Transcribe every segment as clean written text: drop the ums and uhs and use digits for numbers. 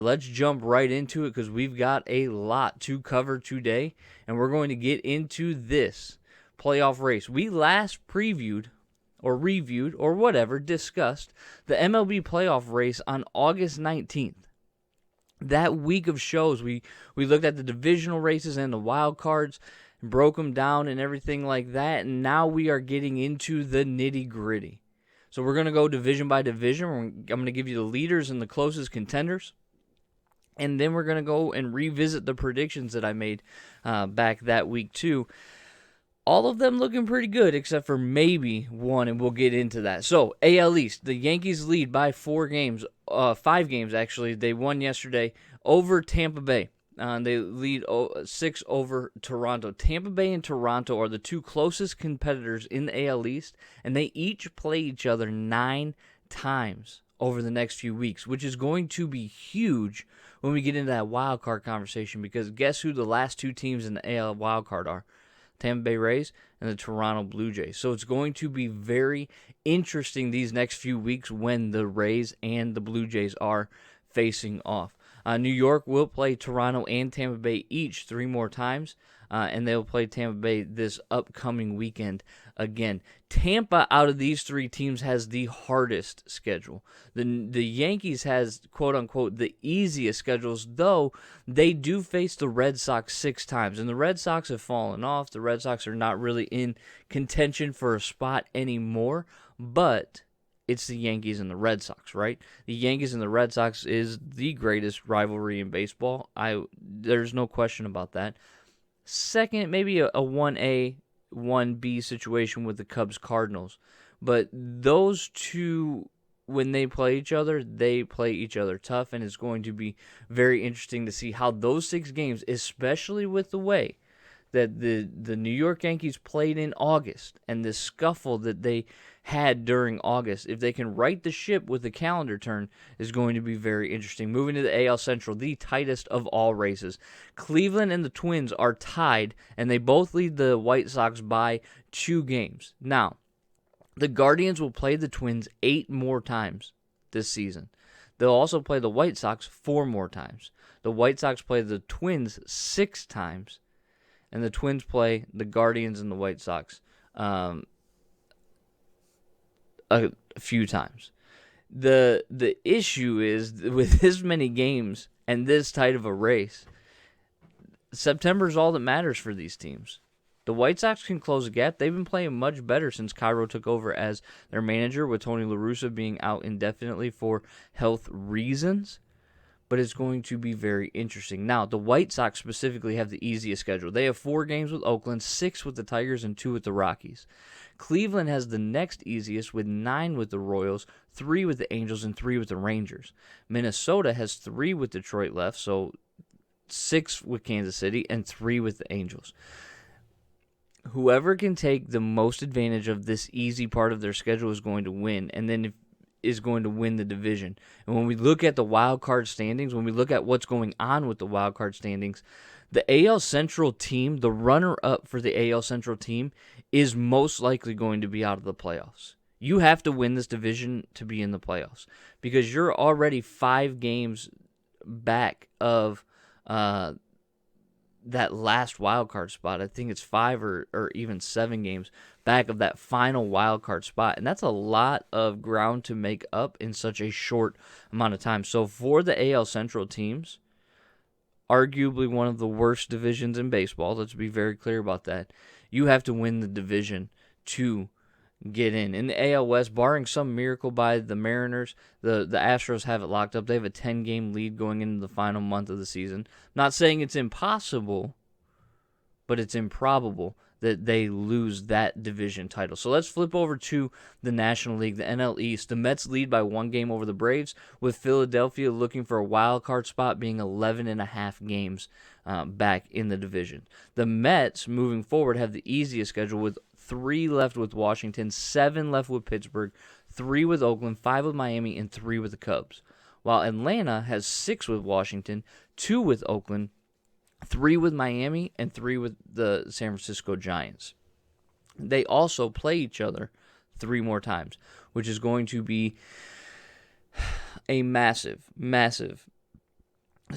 Let's jump right into it because we've got a lot to cover today, and we're going to get into this playoff race. We last previewed or reviewed or whatever, discussed the MLB playoff race on August 19th. That week of shows, we looked at the divisional races and the wild cards, broke them down and everything like that, and now we are getting into the nitty-gritty. So we're going to go division by division. I'm going to give you the leaders and the closest contenders, and then we're going to go and revisit the predictions that I made back that week too. All of them looking pretty good, except for maybe one, and we'll get into that. So, AL East, the Yankees lead by 5 games actually. They won yesterday over Tampa Bay. They lead 6 over Toronto. Tampa Bay and Toronto are the two closest competitors in the AL East, and they each play each other 9 times over the next few weeks, which is going to be huge when we get into that wild card conversation, because guess who the last 2 teams in the AL wild card are? Tampa Bay Rays and the Toronto Blue Jays. So it's going to be very interesting these next few weeks when the Rays and the Blue Jays are facing off. New York will play Toronto and Tampa Bay each 3 more times, and they'll play Tampa Bay this upcoming weekend again. Tampa, out of these 3 teams, has the hardest schedule. The Yankees has, quote-unquote, the easiest schedules, though they do face the Red Sox 6 times, and the Red Sox have fallen off. The Red Sox are not really in contention for a spot anymore, but it's the Yankees and the Red Sox, right? The Yankees and the Red Sox is the greatest rivalry in baseball. There's no question about that. Second, maybe a 1A, 1B situation with the Cubs-Cardinals. But those two, when they play each other tough, and it's going to be very interesting to see how those 6 games, especially with the way that the New York Yankees played in August and the scuffle that they had during August, if they can right the ship with the calendar turn, is going to be very interesting. Moving to the AL Central, the tightest of all races. Cleveland and the Twins are tied, and they both lead the White Sox by 2 games. Now, the Guardians will play the Twins 8 more times this season. They'll also play the White Sox 4 more times. The White Sox play the Twins 6 times, and the Twins play the Guardians and the White Sox a few times. The issue is, with this many games and this tight of a race, September is all that matters for these teams. The White Sox can close a gap. They've been playing much better since Cairo took over as their manager, with Tony La Russa being out indefinitely for health reasons. But it's going to be very interesting. Now, the White Sox specifically have the easiest schedule. They have 4 games with Oakland, 6 with the Tigers, and 2 with the Rockies. Cleveland has the next easiest, with 9 with the Royals, 3 with the Angels, and 3 with the Rangers. Minnesota has 3 with Detroit left, so 6 with Kansas City, and 3 with the Angels. Whoever can take the most advantage of this easy part of their schedule is going to win, and then is going to win the division. And when we look at the wild card standings, when we look at what's going on with the wild card standings, the AL Central team, the runner-up for the AL Central team, is most likely going to be out of the playoffs. You have to win this division to be in the playoffs, because you're already 5 games back of that last wild card spot. I think it's 5 or even 7 games back of that final wild card spot, and that's a lot of ground to make up in such a short amount of time. So for the AL Central teams, arguably one of the worst divisions in baseball, let's be very clear about that, you have to win the division to get in. In the AL West, barring some miracle by the Mariners, the Astros have it locked up. They have a 10-game lead going into the final month of the season. Not saying it's impossible, but it's improbable that they lose that division title. So let's flip over to the National League, the NL East. The Mets lead by 1 game over the Braves, with Philadelphia looking for a wild card spot, being 11.5 games back in the division. The Mets, moving forward, have the easiest schedule, with 3 left with Washington, 7 left with Pittsburgh, 3 with Oakland, 5 with Miami, and 3 with the Cubs. While Atlanta has 6 with Washington, 2 with Oakland, 3 with Miami, and 3 with the San Francisco Giants. They also play each other 3 more times, which is going to be a massive, massive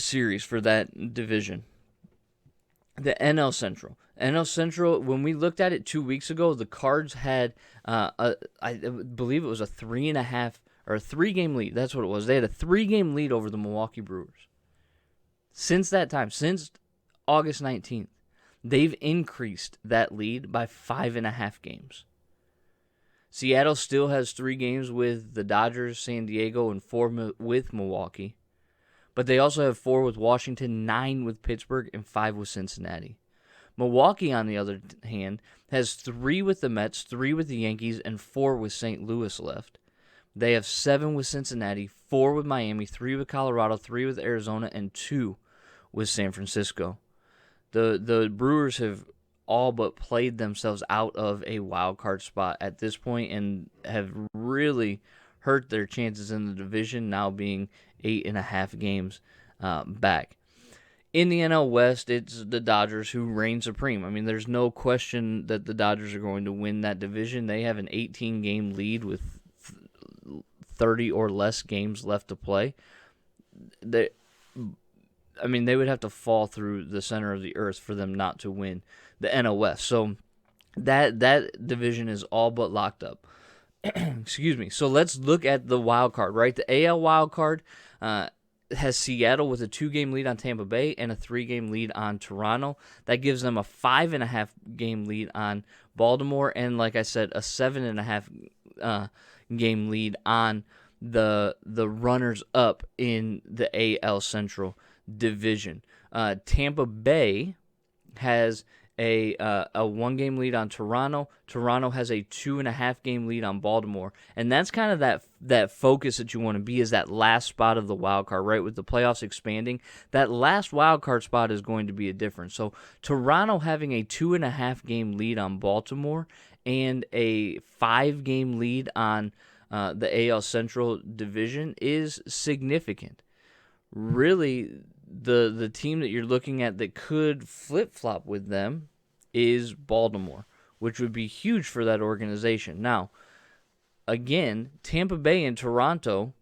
series for that division. The NL Central. NL Central, when we looked at it 2 weeks ago, the Cards had, I believe it was a 3.5 or a 3-game lead. That's what it was. They had a 3-game lead over the Milwaukee Brewers. Since that time, since August 19th, they've increased that lead by 5.5 games. Seattle still has 3 games with the Dodgers, San Diego, and 4 with Milwaukee. But they also have 4 with Washington, 9 with Pittsburgh, and 5 with Cincinnati. Milwaukee, on the other hand, has 3 with the Mets, 3 with the Yankees, and 4 with St. Louis left. They have 7 with Cincinnati, 4 with Miami, 3 with Colorado, 3 with Arizona, and 2 with San Francisco. The Brewers have all but played themselves out of a wild card spot at this point and have really hurt their chances in the division, now being 8.5 games back. In the NL West, it's the Dodgers who reign supreme. I mean, there's no question that the Dodgers are going to win that division. They have an 18-game lead with 30 or less games left to play. They would have to fall through the center of the earth for them not to win the NL West. So that division is all but locked up. Excuse me. So let's look at the wild card, right? The AL wild card has Seattle with a 2-game lead on Tampa Bay and a 3-game lead on Toronto. That gives them a 5.5-game lead on Baltimore and, like I said, a 7.5 game lead on the runners-up in the AL Central division. Tampa Bay has a 1-game lead on Toronto. Toronto has a 2.5-game lead on Baltimore, and that's kind of that focus that you want to be, is that last spot of the wild card, right? With the playoffs expanding, that last wild card spot is going to be a difference. So Toronto having a 2.5-game lead on Baltimore and a 5-game lead on the AL Central division is significant. Really, the team that you're looking at that could flip-flop with them is Baltimore, which would be huge for that organization. Now, again, Tampa Bay and Toronto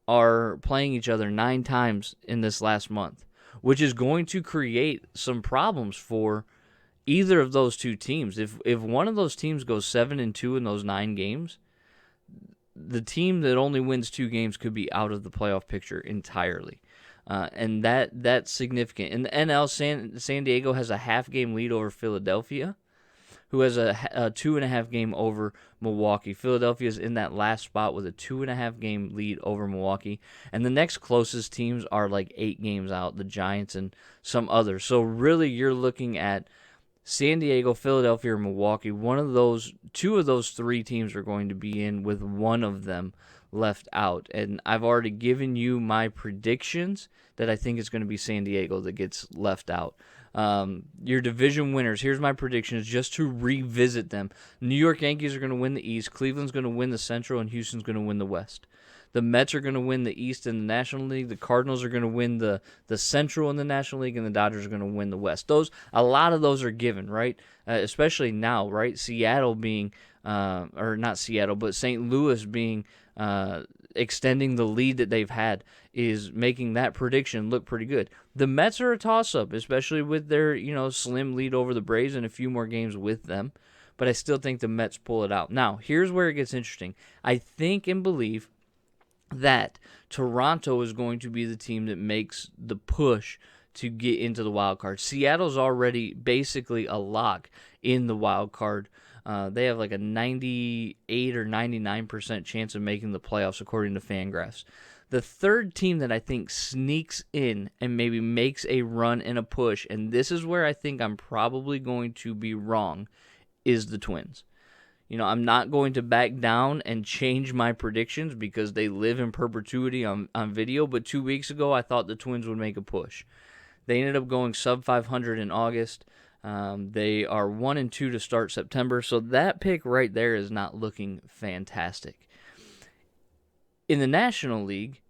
are playing each other 9 times in this last month, which is going to create some problems for either of those two teams. If one of those teams goes 7-2 in those 9 games, the team that only wins 2 games could be out of the playoff picture entirely. And that's significant. In the NL, San Diego has a half-game lead over Philadelphia, who has a 2.5 game over Milwaukee. Philadelphia is in that last spot with a 2.5 game lead over Milwaukee. And the next closest teams are like 8 games out, the Giants and some others. So really you're looking at San Diego, Philadelphia, or Milwaukee. Two of those 3 teams are going to be in with one of them left out. And I've already given you my predictions that I think it's going to be San Diego that gets left out. Your division winners, here's my predictions just to revisit them. New York Yankees are going to win the East, Cleveland's going to win the Central, and Houston's going to win the West. The Mets are going to win the East in the National League. The Cardinals are going to win the Central in the National League, and the Dodgers are going to win the West. A lot of those are given, right? Especially now, right? Seattle being, or not Seattle, but St. Louis being extending the lead that they've had is making that prediction look pretty good. The Mets are a toss-up, especially with their slim lead over the Braves and a few more games with them. But I still think the Mets pull it out. Now, here's where it gets interesting. I think and believe that Toronto is going to be the team that makes the push to get into the wild card. Seattle's already basically a lock in the wild card. They have like a 98 or 99% chance of making the playoffs according to Fangraphs. The third team that I think sneaks in and maybe makes a run and a push, and this is where I think I'm probably going to be wrong, is the Twins. I'm not going to back down and change my predictions because they live in perpetuity on video, but 2 weeks ago I thought the Twins would make a push. They ended up going sub 500 in August. They are 1-2 to start September, so that pick right there is not looking fantastic. In the National League,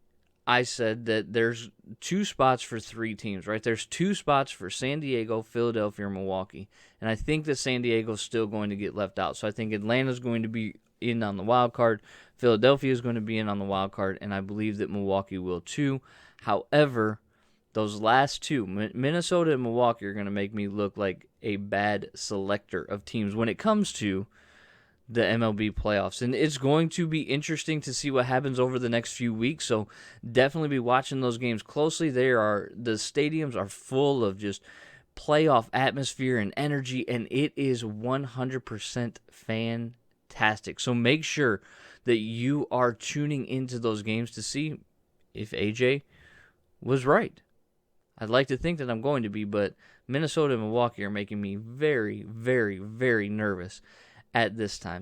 I said that there's 2 spots for 3 teams, right? There's 2 spots for San Diego, Philadelphia, or Milwaukee. And I think that San Diego's still going to get left out. So I think Atlanta's going to be in on the wild card. Philadelphia is going to be in on the wild card. And I believe that Milwaukee will too. However, Those last two, Minnesota and Milwaukee, are going to make me look like a bad selector of teams when it comes to the MLB playoffs. And it's going to be interesting to see what happens over the next few weeks. So definitely be watching those games closely. The stadiums are full of just playoff atmosphere and energy, and it is 100% fantastic. So make sure that you are tuning into those games to see if AJ was right. I'd like to think that I'm going to be, but Minnesota and Milwaukee are making me very, very, very nervous at this time.